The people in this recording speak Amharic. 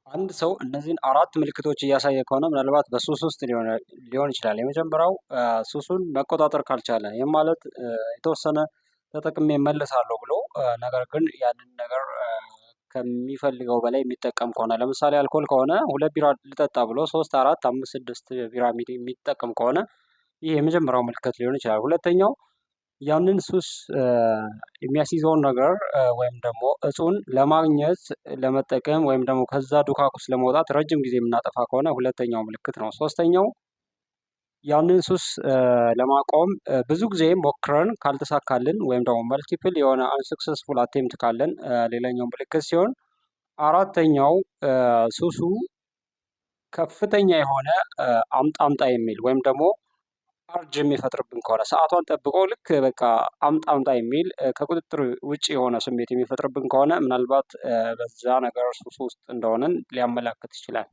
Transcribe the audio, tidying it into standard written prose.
አንድ ሰው እነዚህን አራት ምልክቶች እያሳየ ከሆነ ምናልባት በሱስ ውስጥ ሊሆን ይችላል። የመጀመሪያው ሱሱን መቆጣጠር ካልቻለ፣ ይህም ማለት የተወሰነ ተጠቅሜ እመለሳለሁ ብሎ ነገር ግን ያንን ነገር ከሚፈልገው በላይ የሚጠቀም ከሆነ፣ ለምሳሌ አልኮል ከሆነ 2 ቢራ ልጠጣ ብሎ 3፣ 4፣ 5፣ 6 ቢራ የሚጠቀም ከሆነ ይህ የመጀመሪያው ምልክት ሊሆን ይችላል። ሁለተኛው ያንን ሱስ የሚያስይዘውን ነገር ወይም ደግሞ እጹን ለማግኘት ለመጠቀም ወይም ደግሞ ከዛ ዱካክ ውስጥ ለመውጣት ረጅም ጊዜ የምናጠፋ ከሆነ ሁለተኛው ምልክት ነው። ሶስተኛው ያንን ሱስ ለማቆም ብዙ ጊዜ ሞክረን ካልተሳካልን ወይም ደግሞ መልቲፕል የሆነ አንሰክሰስፉል አቴምፕት ካለን ሌላኛው ምልክት ሲሆን፣ አራተኛው ሱሱ ከፍተኛ የሆነ አምጣ የሚል ወይም ደግሞ አርጅ የሚፈጥርብን ከሆነ ሰዓቷን ጠብቆ ልክ በቃ አምጣ የሚል ከቁጥጥር ውጭ የሆነ ስሜት የሚፈጥርብን ከሆነ ምናልባት በዛ ነገር ሱስ ውስጥ እንደሆነን ሊያመላክት ይችላል።